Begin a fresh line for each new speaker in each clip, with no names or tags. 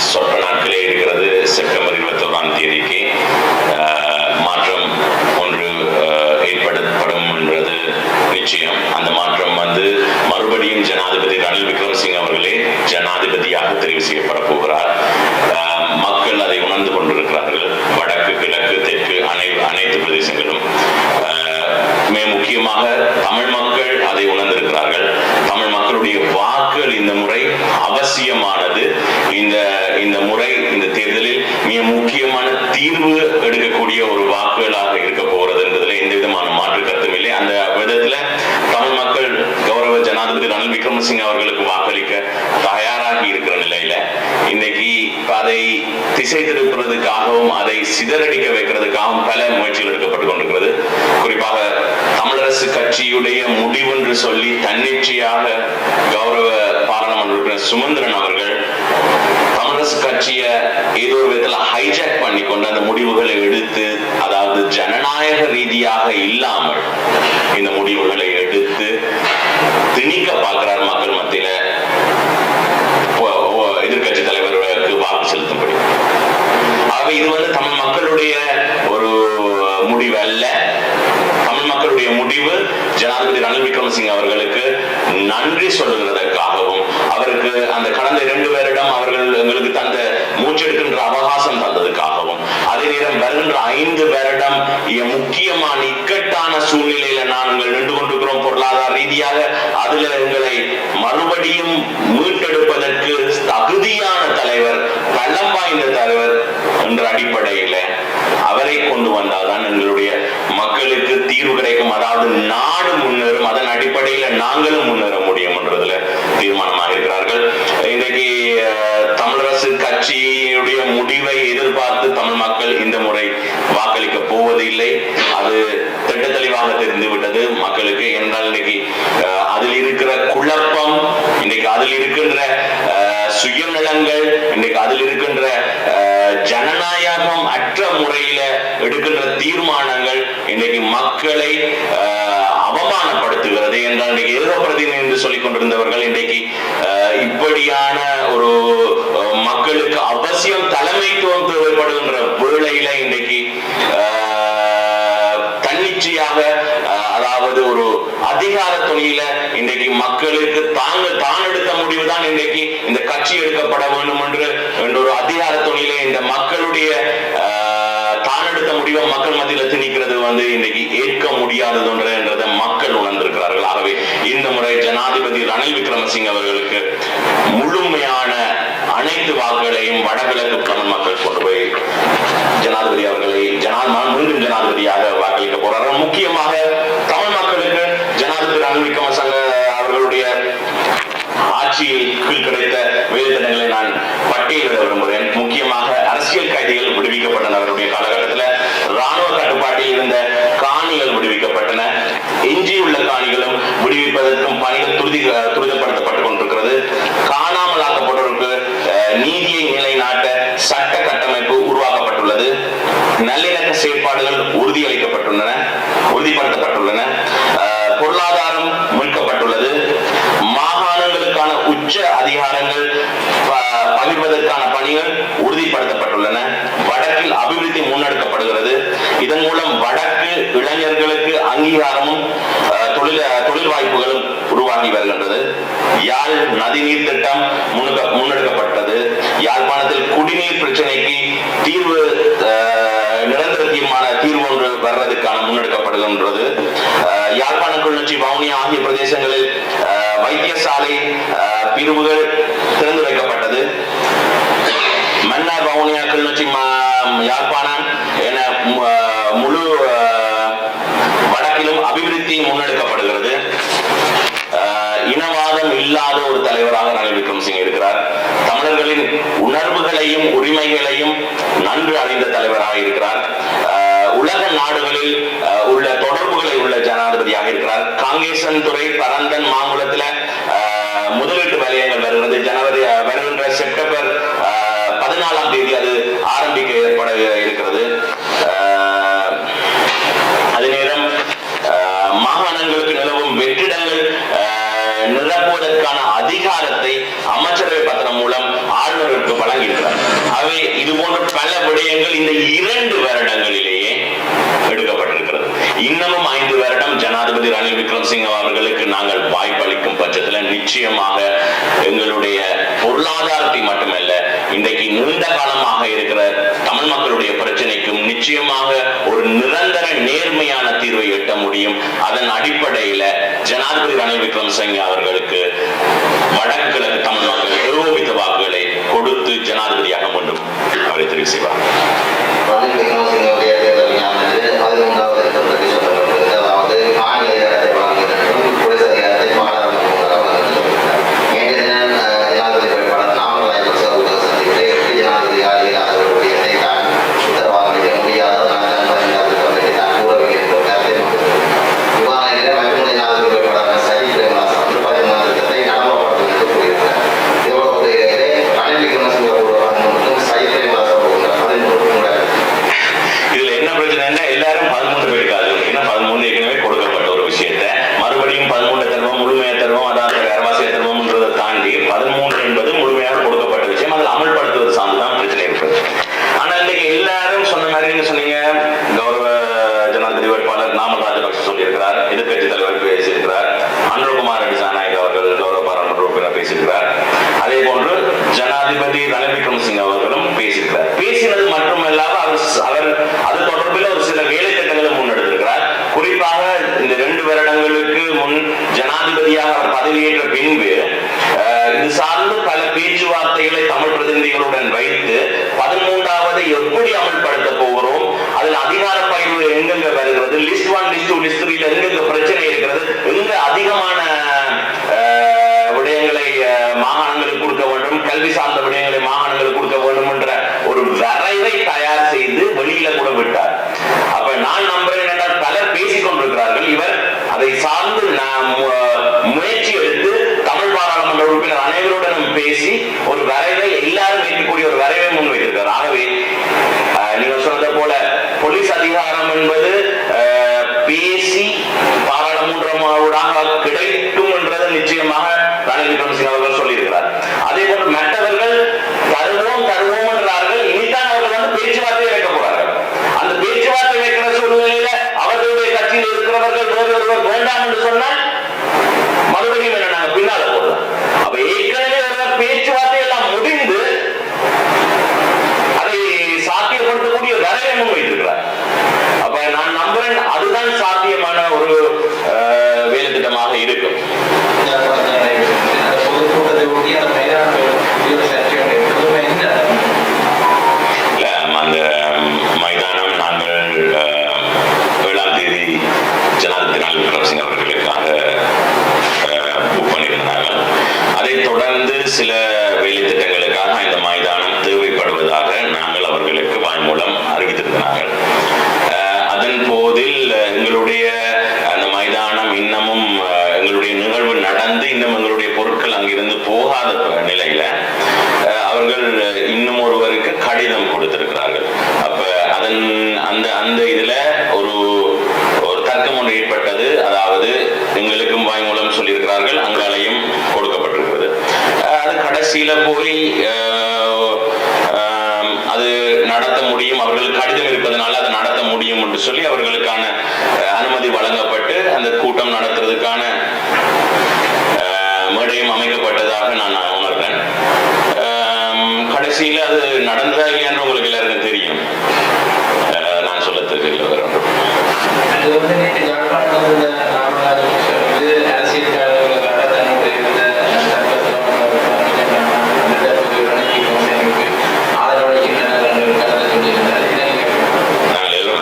சொற்ப நாட்களே இருக்கிறது. செப்டம்பர் 21ஆம் தேதிக்கு மாற்றம் ஒன்று ஏற்படுத்தப்படும் என்றது நிச்சயம். அந்த மாற்றம் மறுபடியும் ஜனாதிபதி ரணில் விக்ரமசிங்க அவர்களே ஜனாதிபதியாக தெரிவு செய்யப்பட போகிறார். மக்கள் அதை உணர்ந்து கொண்டிருக்கிறார்கள். வடக்கு, கிழக்கு, தெற்கு அனைத்து பிரதேசங்களும், மிக முக்கியமாக தமிழ் மக்கள் அதை உணர்ந்திருக்கிறார்கள். தமிழ் மக்களுடைய வாக்குகள் இந்த முறை அவசியமானது. இந்த முறை இந்த தேர்தலில் மிக முக்கியமான தீர்வு எடுக்கக்கூடிய ஒரு வாக்குகளாக இருக்க போகிறது என்பதில் எந்த விதமான மாற்று கருத்தும் இல்லை. அந்த விதத்துல தமிழ் மக்கள் கௌரவ ஜனாதிபதி ரணில் விக்ரமசிங்க அவர்களுக்கு வாக்களிக்க தயாராகி இருக்கிற நிலையில இன்னைக்கு அதை திசை திருப்புறதுக்காகவும் அதை சிதறடிக்க வைக்கிறதுக்காகவும் பல முயற்சிகள் எடுக்கப்பட்டுக் கொண்டிருக்கிறது. குறிப்பாக தமிழரசு கட்சியுடைய முடிவு என்று சொல்லி தன்னிச்சையாக கௌரவ பாராளுமன்ற உறுப்பினர் சுமந்திரன் அவர்கள் தமிழரசு கட்சியை ஏதோ ஒரு விதத்தில் ஹைஜாக் பண்ணி கொண்டு அந்த முடிவுகளை எடுத்து, அதாவது ஜனநாயக ரீதியாக இல்லாமல் இந்த முடிவுகளை எடுத்து திணிக்க பார்க்கிறார் மக்கள் மத்தியில எதிர்கட்சி தலைவர்களுக்கு வாக்கு செலுத்தும்படி. ஆகவே இது தமிழ் மக்களுடைய ஒரு முடிவு அல்ல. தமிழ் மக்களுடைய முடிவு ஜனாதிபதி ரணில் விக்ரமசிங்க அவர்களுக்கு நன்றி சொல்லுவதற்காகவும், அவருக்கு அந்த கடந்த 2 வருடம் அவர்கள் எங்களுக்கு தந்த மூச்செடுக்கின்ற அவகாசம் தந்ததுக்காகவும், அதே நேரம் வருகின்ற 5 வருடம் முக்கியமான இக்கட்டான சூழ்நிலையில நாங்கள் நின்று கொண்டிருக்கிறோம் பொருளாதார ரீதியாக. அதுல எங்களை மறுபடியும் மீட்டெடுப்பதற்கு தகுதியான தலைவர், பலம் வாய்ந்த தலைவர் என்ற அடிப்படையில அவரை கொண்டு வந்தால்தான் எங்களுடைய மக்களுக்கு தீர்வு கிடைக்கும். அதாவது நாடு முன்னேறும். அதன் அடிப்படையில நாங்களும் முன்னேற முடியும் என்றதுல தீர்மானமாக இருக்கிறார்கள். இன்றைக்கு தமிழரசு கட்சியுடைய முடிவை எதிர்பார்த்து தமிழ் மக்கள் இந்த முறை வாக்களிக்க போவதில்லை. அது திட்ட தெளிவாக தெரிந்துவிட்டது மக்களுக்கு. என்றால் இன்னைக்கு அதில் இருக்கிற குழப்பம், இன்னைக்கு அதில் இருக்கின்ற சுயநலங்கள், இன்னைக்கு அதில் இருக்கின்ற ஜனநாயகம் அற்ற முறையில எடுக்கின்ற தீர்மானங்கள் இன்னைக்கு மக்களை அவமானப்படுத்துகிறது. என்றால் இன்னைக்கு எதிர பிரதிநிதி என்று சொல்லிக் கொண்டிருந்தவர்கள் இன்றைக்கு இப்படியான ஒரு மக்களுக்கு அவசியம் தலைமைத்துவம் தேவைப்படுகின்ற வேளையில இன்றைக்கு தன்னிச்சையாக, அதாவது ஒரு அதிகார துணியில இன்றைக்கு மக்களுக்கு தான் எடுத்த முடிவுதான் இன்றைக்கு இந்த கட்சி எடுக்கப்பட வேண்டும் என்று ஒரு அதிகார துணியில இந்த மக்களுடைய தான் எடுத்த முடிவை மக்கள் மத்தியில திணிக்கிறது இன்னைக்கு ஏற்க முடியாதது என்றதை மக்கள் உணர்ந்திருக்கிறார்கள். ஆகவே இந்த முறை ஜனாதிபதி ரணில் விக்ரமசிங்க அவர்களுக்கு முழுமையான அனைத்து வாக்குகளையும் வடகிழக்கு தமிழ் மக்கள் கொண்டு போய் ஜனாதிபதி அவர்களை மீண்டும் ஜனாதிபதியாக வாக்களிக்க போறார்கள். முக்கியமாக தமிழ் மக்களுக்கு ஜனாதிபதி ரணில் விக்ரமசிங்க அவர்களுடைய ஆட்சியில் கீழ் கிடைத்த வேலைத்திட்டங்களை நான் பட்டியலிட விரும்புகிறேன். முக்கியமாக அரசியல் கைதிகள் விடுவிக்கப்பட்டன. அவருடைய காலகட்டத்தில் ராணுவ கட்டுப்பாட்டில் இருந்த காணிகள் விடுவிக்கப்பட்டன. எஞ்சியுள்ள காணிகளும் விடுவிப்பதற்கும் பணிகள் துரிதப்படுத்தப்பட்டுக் கொண்டிருக்கிறது. காணாமல் ஆக்கப்பட்டவருக்கு நீதியை நிலைநாட்ட சட்ட கட்டமைப்பு உருவாக்கப்பட்டுள்ளது. நல்லிணக்க செயற்பாடுகள் உறுதிப்படுத்தப்பட்டுள்ளன. பொருளாதாரம் மீட்கப்பட்டுள்ளது. மாகாணங்களுக்கான உச்ச அதிகாரங்கள் பகிர்வதற்கான பணிகள் உறுதிப்படுத்தப்பட்டுள்ளன. வடக்கில் அபிவிருத்தி முன்னெடுக்கப்படுகிறது. இதன் மூலம் வடக்கு இளைஞர்களுக்கு அங்கீகாரமும் தொழில் வாய்ப்புகளும் உருவாகி வருகின்றது. யாழ் நதிநீர் திட்டம் முன்னெடுக்கப்பட்டது. யாழ்ப்பாணத்தில் குடிநீர் பிரச்சனைக்கு தீர்வு, நிரந்தரமான தீர்வு ஒன்று வர்றதுக்கான முன்னெடுக்கப்படுகின்றது. யாழ்ப்பாணம், கிளிநொச்சி, வவுனியா ஆகிய பிரதேசங்களில் வைத்தியசாலை பிரிவுகள் திறந்து வைக்கப்பட்டது. மன்னார், வவுனியா, கிளிநொச்சி, யாழ்ப்பாணம் என முழு வடக்கிலும் அபிவிருத்தி முன்னெடுக்கப்படுகிறது. இனவாதம் இல்லாத ஒரு தலைவராக ரணில் விக்ரமசிங்க இருக்கிறார். தமிழர்களின் உணர்வுகளையும் உரிமைகளையும் நன்கு அறிந்த தலைவராக இருக்கிறார். உலக நாடுகளில் உள்ள தொடர்புகளை உள்ள ஜனாதிபதியாக இருக்கிறார். காங்கேசன் துறை, பரந்தன், மாங்குளத்தில் முதலீட்டு வலயங்கள் வருகிறது. வருகின்ற செப்டம்பர் 14ஆம் தேதி அது ஆரம்பிக்க ஏற்பட இருக்கிறது. அதே நேரம் மாகாணங்களுக்கு நிலவும் வெற்றிடங்கள் நிரப்புவதற்கான அதிகாரத்தை அமைச்சரவை பத்திரம் மூலம் ஆளுநருக்கு அவர்களுக்கு வழங்கியிருக்கிறார். அவை இது போன்ற பல விடயங்கள் இந்த 2 வருடங்களிலேயே எடுக்கப்பட்டிருக்கிறது. இன்னமும் 5 வருடம் ஜனாதிபதி ரணில் விக்ரமசிங்க அவர்களுக்கு நாங்கள் வாய்ப்பளிக்கும் பட்சத்தில் நிச்சயமாக எங்களுடைய பொருளாதாரத்தை மட்டுமல்ல, இன்றைக்கு நீண்ட காலமாக இருக்கிற தமிழ் மக்களுடைய பிரச்சனைக்கும் நிச்சயமாக ஒரு நிரந்தர நேர்மையான தீர்வை எட்ட முடியும். அதன் அடிப்படையில் ஜனாதிபதி ரணில் விக்ரமசிங்க அவர்களுக்கு வடக்கு கிழக்கு தமிழ் மக்கள் ஏகோபித்த வாக்குகளை கொடுத்து ஜனாதிபதியாக மீண்டும் அவரை தெரிவு செய்வார். ஜனாதிபதி ரணில் விக்ரமசிங்க அவர்களும் பேசியிருக்கிறார். பேசினது மட்டுமல்லாத அவர் அது தொடர்பில் ஒரு சில வேலை திட்டங்களை முன்னெடுத்திருக்கிறார். குறிப்பாக இந்த 2 வருடங்களுக்கு முன் ஜனாதிபதியாக அவர் பதவியேற்ற பின்பு இது சார்ந்து பல பேச்சுவார்த்தைகளை தமிழ் பிரதிநிதிகளுடன் வைத்து 13வது எப்படி அமல்படுத்த போகிறோம், அதில் அதிகார பகிர்வு எங்கெங்க வருகிறது, லிஸ்ட் 1 லிஸ்ட் 2 லிஸ்ட் 3 எங்கெங்க பிரச்சனை இருக்கிறது, எங்க அதிகமான விடயங்களை மாகாணங்களுக்கு கொடுக்க வேண்டும், கல்வி சார்ந்த விடயங்களை மாகாணங்களுக்கு கொடுக்க வேண்டும் என்ற ஒரு வரைவை தயார் செய்து வெளியில கூட விட்டார். அப்ப நான் நம்புறேன் என்றால் பலர் பேசிக் கொண்டிருக்கிறார்கள். இவர் அதை சார்ந்து முயற்சி எடுத்து தமிழ் பாராளுமன்ற உறுப்பினர் அனைவருடனும் பேசி ஒரு வரைவை எல்லாரும் வைக்கக்கூடிய ஒரு வரைவை முன்வைத்திருக்கிறார். ஆகவே நீங்க சொன்னதை போல போலீஸ் அதிகாரம் என்பது பேசி பாராளுமன்றமாக கிடைக்கும் என்றது நிச்சயமாக ரணில் விக்ரமசிங்க அவர்கள் சொல்லியிருக்கிறார். அதே போன்று மற்றவர்கள் தருவோம் என்றார்கள். இனித்தான் அவர்கள் பேச்சுவார்த்தை வைக்க போறார்கள். அந்த பேச்சுவார்த்தை வைக்கிற சூழ்நிலையில அவர்களுடைய கட்சியில் இருக்கிறவர்கள் வேறு ஒருவர் வேண்டாம் என்று சொன்னால் மறுபடியும் என்ன நாங்க பின்னால போடுறோம். அப்ப ஏற்கனவே பேச்சுவார்த்தை எல்லாம் முடிந்து அதை சாத்தியப்படுத்தக்கூடிய வரைவை முன்வைத்திருக்கிறார். அப்ப நான் நம்புறேன் அதுதான் சாத்தியமான ஒரு வேலை திட்டமாக இருக்கும். அந்த மைதானம் நாங்கள் 7ஆம் தேதி ஜனாதிபதி ரணில் விக்ரமசிங்க அவர்களுக்காக புக் பண்ணியிருந்தாங்க. அதைத் தொடர்ந்து சில வேலை திட்டங்களுக்காக இந்த மைதானம் தேவைப்படுவதாக நாங்கள் அவர்களுக்கு வாய்மூலம் அறிவித்திருக்கிறார்கள். அதன் போதில் எங்களுடைய அந்த மைதானம் இன்னமும் எங்களுடைய நிகழ்வு நடந்து இன்னும் எங்களுடைய பொருட்கள் அங்கிருந்து போகாத நிலையில அவர்கள் இன்னும் ஒருவருக்கு கடிதம் கொடுத்திருக்கிறார்கள். அப்ப அந்த இதுல ஒரு தர்க்கம் ஒன்று ஏற்பட்டது. அதாவது எங்களுக்கும் வாய்மூலம் சொல்லியிருக்கிறார்கள், அங்காலையும் கொடுக்கப்பட்டிருக்கிறது. அது கடைசியில போய் அது நடத்த முடியும், அவர்கள் கடிதம் இருப்பதனால அதை நடத்த முடியும் என்று சொல்லி அவர்களுக்கான அனுமதி வழங்கப்பட்டு அந்த கூட்டம் நடத்துறதுக்கான மேடையும் அமைக்கப்பட்டதாக நான் உணர்றேன். கடைசியில் அது நடந்ததா இல்லையான்னு உங்களுக்கு எல்லாருக்கும் தெரியும். நான் சொல்ல தெரியல.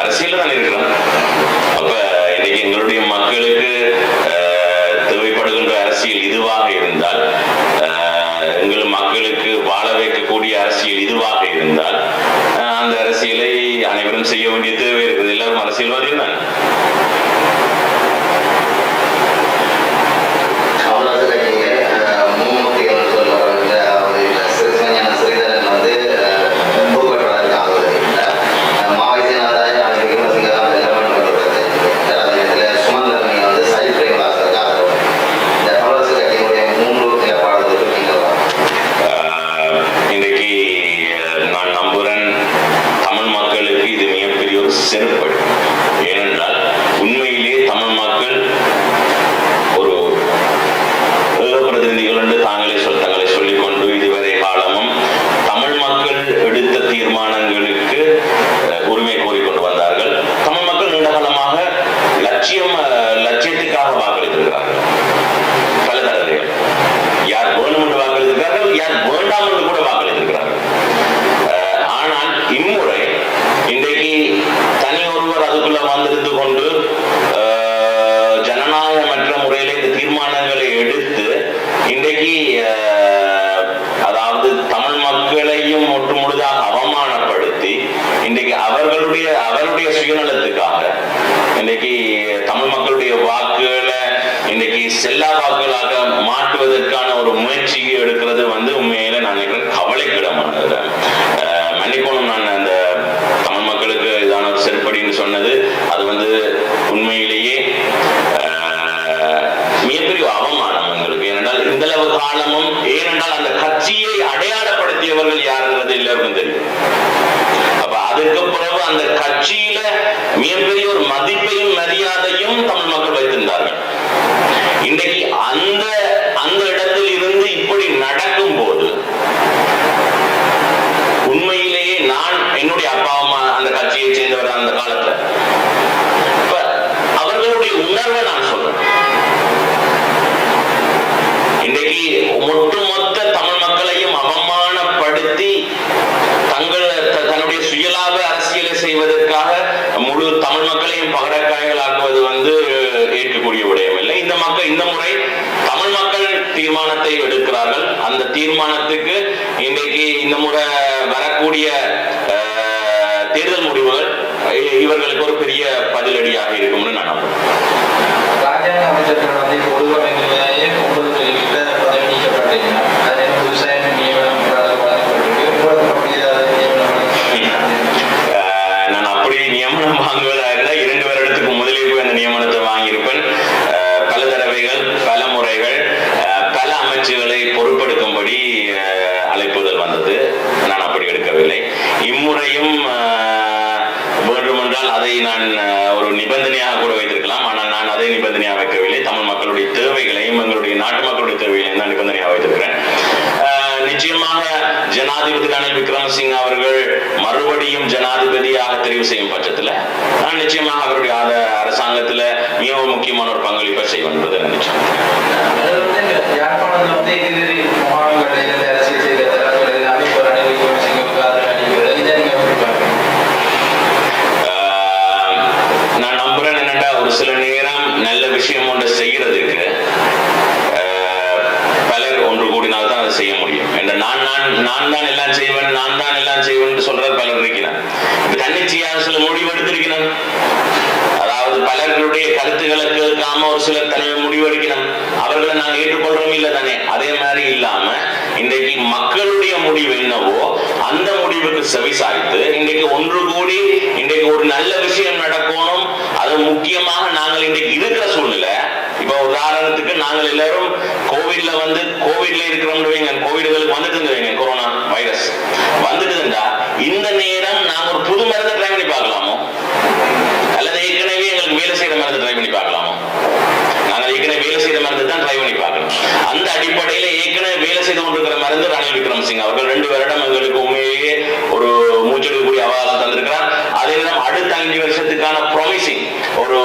அரசியல் தான் இருக்கிறோம். அப்ப இன்னைக்கு எங்களுடைய மக்களுக்கு தேவைப்படுகின்ற அரசியல் இதுவாக இருந்தால், எங்கள் மக்களுக்கு வாழ வைக்கக்கூடிய அரசியல் இதுவாக இருந்தால் அந்த அரசியலை அனைவரும் செய்ய வேண்டிய தேவை இருக்குது. எல்லாரும் அரசியல்வாதிகள் தான். இன்றைக்கு செல்லா வாக்குகளாக மாற்றுவதற்கான ஒரு முயற்சியை எடுக்கிறது உண்மையில நான் நினைக்கிறேன் கவலைக்கிடமானது. மன்னிக்கணும், நான் அந்த தமிழ் மக்களுக்கு இதான ஒரு செருப்படின்னு சொன்னது அது உண்மையிலேயே மிகப்பெரிய அவமானம் எங்களுக்கு. ஏனென்றால் இந்த அளவு காலமும், ஏனென்றால் அந்த கட்சியை அடையாளப்படுத்தியவர்கள் யாருங்கிறது எல்லாருக்கும் தெரியும். அப்ப அதுக்கு பிறகு அந்த கட்சியில மிகப்பெரிய ஒரு மதிப்பையும் மரியாதையும் தமிழ் மக்கள் வைத்திருந்தார்கள். இன்றைக்கு அந்த இடத்தில் இருந்து இப்படி நடக்கும் போது உண்மையிலேயே நான் என்னுடைய அப்பா அம்மா அந்த கட்சியை சேர்ந்தவர் அந்த காலத்துல அவர்களுடைய உணர்வை நான் சொல்றேன். இன்றைக்கு ஒட்டுமொத்த தமிழ் மக்களையும் அவமானப்படுத்தி தன்னுடைய சுயலாப அரசியலை செய்வதற்காக முழு தமிழ் மக்களையும் பகடக்காய்களாக்குவது ஏற்கக்கூடிய விடயம் இல்லை. இந்த முறை தமிழ் மக்கள் தீர்மானத்தை எடுக்கிறார்கள். அந்த தீர்மானத்துக்கு இன்றைக்கு இந்த முறை வரக்கூடிய தேர்தல் முடிவுகள் இவர்களுக்கு ஒரு பெரிய பதிலடியாக இருக்கும்னு நான் நம்புறேன்.
ராஜாங்க அமைச்சர்கள் ஒழுங்கமைப்பிலேயே 9 பேர்கிட்ட பதவி நீக்கப்பட்டீங்க.
நான் அப்படி நியமனம் வாங்குவதாக இருந்தால் 2 வருடத்துக்கு முதலே போய் அந்த நியமனத்தை வாங்கியிருப்பேன். பல தடவைகள், பல முறைகள், பல அமைச்சுகளை பொறுப்பெடுக்கும்படி அழைப்புதல் வந்தது. நான் அப்படி எடுக்கவில்லை. இம்முறையும் வேண்டுமென்றால் அதை நான் ஒரு நிபந்தனையாக கூட வைத்திருக்கலாம். ஆனால் நான் அதை நிபந்தனையாக வைக்கவில்லை. தமிழ் மக்களுடைய தேவைகளையும் எங்களுடைய நாட்டு மக்களுடைய தேவைகளையும் தான் நிபந்தனையாக வைத்திருக்கிறேன். நிச்சயமாக ஜனாதிபதி ரணில் விக்ரமசிங்க அவர்கள் மறுபடியும் ஜனாதிபதியாக தெரிவு செய்யும் பட்சத்தில் நான் நிச்சயமாக அவருடைய அரசாங்கத்தில் மிகவும் முக்கியமான ஒரு பங்களிப்பை செய்வேன் என்பதை நினைச்சேன். நான் நம்புறேன் என்னடா, ஒரு சில நேரம் நல்ல விஷயம் ஒன்று செய்யறதுக்கு பலர் ஒன்று கூடினால்தான் அதை செய்ய முடியும். நான் தான் எல்லாம் செய்வேன், நான் தான் எல்லாம் செய்வேன் சொல்ற பலர் இருக்கிறார். தன்னிச்சையாக சில முடிவெடுத்திருக்கிறார். அதாவது பலர்களுடைய கருத்துக்களை கேட்காம ஒரு சிலர் தலைவர் முடிவெடுக்கணும். அவர்களை நாங்கள் ஏற்றுக்கொள்றோம் இல்லை தானே. அதே மாதிரி இல்லாம இன்றைக்கு மக்களுடைய முடிவு என்னவோ அந்த முடிவுக்கு செவிசாய்த்து இன்றைக்கு ஒன்று கூடி இன்றைக்கு ஒரு நல்ல விஷயம் நடக்கணும். அது முக்கியமாக நாங்கள் இன்றைக்கு இருக்கிற சூழ்நிலை. இப்ப உதாரணத்துக்கு நாங்கள் எல்லாரும் கோவிட்ல இருக்கிறோம். கோவிடுகளுக்கு வந்துட்டு கொரோனா வைரஸ் வந்துட்டுதுண்டா இந்த நேரம் நாங்க ஒரு புது மருந்தை ட்ரை பண்ணி பார்க்கலாமோ, அல்லது ஏற்கனவே எங்களுக்கு வேலை செய்யற மருந்து ட்ரை பண்ணி பார்க்கலாமோ? நாங்கள் ஏற்கனவே வேலை செய்யற மருந்து தான் ட்ரை பண்ணி பார்க்கணும். அந்த அடிப்படையில ஏற்கனவே வேலை செய்து கொண்டிருக்கிற மருந்து ரணில் விக்ரமசிங்க அவர்கள் 2 வருடம் எங்களுக்கு உண்மையே ஒரு மூச்செடுக்கக்கூடிய அவகாசம் தந்திருக்கிறார். அதே நேரம் அடுத்த 5 வருஷத்துக்கான ப்ராமிசிங் ஒரு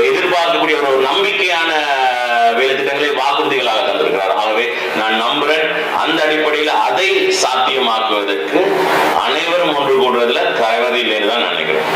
எதிர்பார்க்கக்கூடிய ஒரு நம்பிக்கையான வேலை திட்டங்களை வாக்குறுதிகளாக தந்திருக்கிறார். ஆகவே நான் நம்புறேன் அந்த அடிப்படையில் அதை சாத்தியமாக்குவதற்கு அனைவரும் ஒன்று கூடுறதுல தவறு இல்லைன்னு தான் நினைக்கிறேன்.